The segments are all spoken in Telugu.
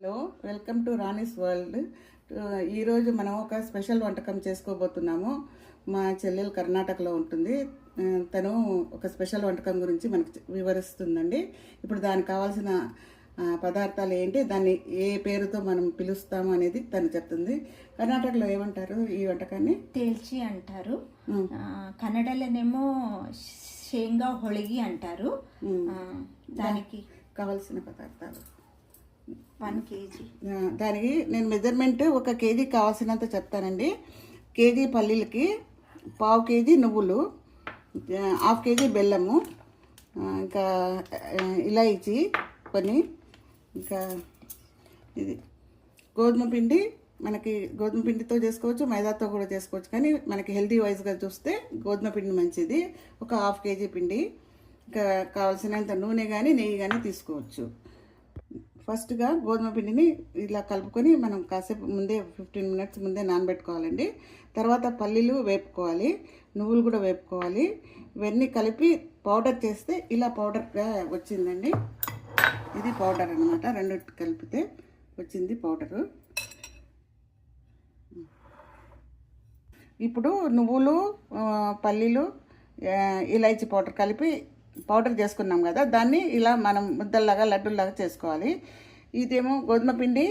Hello, welcome to Rani's world. ఈరోజు మనం ఒక స్పెషల్ వంటకం చేసుకోబోతున్నాము. మా చెల్లెలు కర్ణాటకలో ఉంటుంది. తను ఒక స్పెషల్ వంటకం గురించి మనకు వివరిస్తుందండి. ఇప్పుడు దానికి కావాల్సిన పదార్థాలు ఏంటి, దాన్ని ఏ పేరుతో మనం పిలుస్తాము అనేది తను చెప్తుంది. కర్ణాటకలో ఏమంటారు ఈ వంటకాన్ని? తేల్చి అంటారు. కన్నడలోనేమో శేంగా హొళగి అంటారు. దానికి కావాల్సిన పదార్థాలు 1 kg. దానికి నేను మెజర్మెంట్ 1 kg కావాల్సినంత చెప్తానండి. కేజీ పల్లీలకి 1/2 kg నువ్వులు, 1/2 kg బెల్లము, ఇంకా ఇలాయచి కొన్ని, ఇంకా ఇది గోధుమ పిండి. మనకి గోధుమ పిండితో చేసుకోవచ్చు, మైదాతో కూడా చేసుకోవచ్చు, కానీ మనకి హెల్తీ వైజ్గా చూస్తే గోధుమ పిండి మంచిది. ఒక 1/2 kg పిండి, ఇంకా కావాల్సినంత నూనె కానీ నెయ్యి కానీ తీసుకోవచ్చు. ఫస్ట్గా గోధుమ పిండిని ఇలా కలుపుకొని మనం కాసేపు ముందే 15 minutes ముందే నానబెట్టుకోవాలండి. తర్వాత పల్లీలు వేపుకోవాలి, నువ్వులు కూడా వేపుకోవాలి. ఇవన్నీ కలిపి పౌడర్ చేస్తే ఇలా పౌడర్గా వచ్చిందండి. ఇది పౌడర్ అనమాట, రెండు కలిపితే వచ్చింది పౌడరు. ఇప్పుడు నువ్వులు, పల్లీలు, ఇలాచీ పౌడర్ కలిపి పౌడర్ చేసుకున్నాం కదా, దాన్ని ఇలా మనం ముద్దల్లాగా లడ్డూల్లాగా చేసుకోవాలి. ఇదేమో గోధుమ పిండి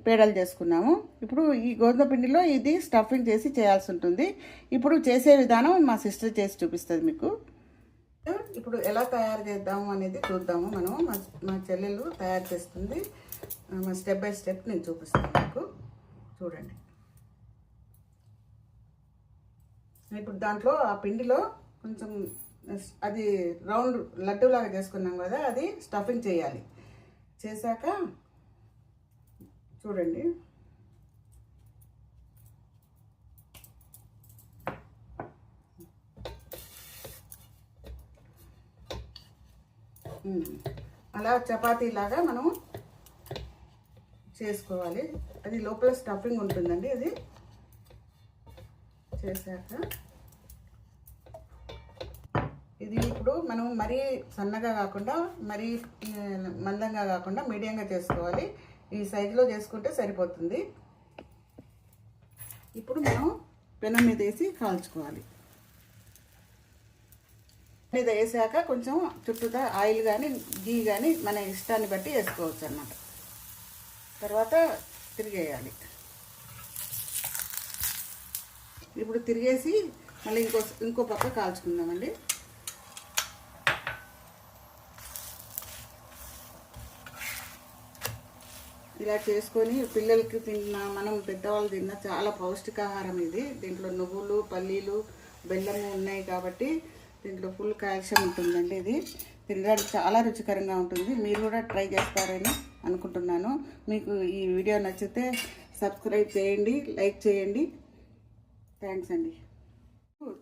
పేడలు చేసుకున్నాము. ఇప్పుడు ఈ గోధుమ పిండిలో ఇది స్టఫింగ్ చేసి చేయాల్సి ఉంటుంది. ఇప్పుడు చేసే విధానం మా సిస్టర్ చేసి చూపిస్తుంది మీకు. ఇప్పుడు ఎలా తయారు చేద్దాము అనేది చూద్దాము. మనం మా చెల్లెలు తయారు చేస్తుంది. స్టెప్ బై స్టెప్ నేను చూపిస్తాను మీకు, చూడండి. ఇప్పుడు దాంట్లో ఆ పిండిలో కొంచెం అది రౌండ్ లడ్డూలాగా చేసుకున్నాం కదా, అది స్టఫింగ్ చేయాలి. చేశాక చూడండి, అలా చపాతీలాగా మనం చేసుకోవాలి. అది లోపల స్టఫింగ్ ఉంటుందండి. అది చేశాక ఇది ఇప్పుడు మనం మరీ సన్నగా కాకుండా మరీ మందంగా కాకుండా మీడియంగా చేసుకోవాలి. ఈ సైజులో చేసుకుంటే సరిపోతుంది. ఇప్పుడు మనం పెనం మీద వేసి కాల్చుకోవాలి. మీద వేసాక కొంచెం చుట్టూతా ఆయిల్ కానీ గీ కానీ మన ఇష్టాన్ని బట్టి వేసుకోవచ్చు అన్నమాట. తర్వాత తిరిగేయాలి. ఇప్పుడు తిరిగేసి మళ్ళీ ఇంకో పక్క కాల్చుకుందామండి. ఇలా చేసుకొని పిల్లలకి తిన్నా, మనం పెద్దవాళ్ళు తిన్నా చాలా పౌష్టికాహారం ఇది. దీంట్లో నువ్వులు, పల్లీలు, బెల్లము ఉన్నాయి కాబట్టి దీంట్లో ఫుల్ కాల్షియం ఉంటుందండి. ఇది తినడానికి చాలా రుచికరంగా ఉంటుంది. మీరు కూడా ట్రై చేస్తారని అనుకుంటున్నాను. మీకు ఈ వీడియో నచ్చితే సబ్స్క్రైబ్ చేయండి, లైక్ చేయండి. థ్యాంక్స్ అండి.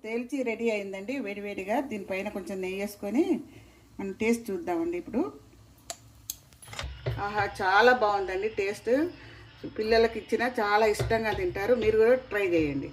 తేల్చి రెడీ అయిందండి వేడివేడిగా. దీనిపైన కొంచెం నెయ్యి వేసుకొని మనం టేస్ట్ చూద్దామండి ఇప్పుడు. ఆహా, చాలా బాగుందండి టేస్ట్. పిల్లలకి ఇచ్చినా చాలా ఇష్టంగా తింటారు. మీరు కూడా ట్రై చేయండి.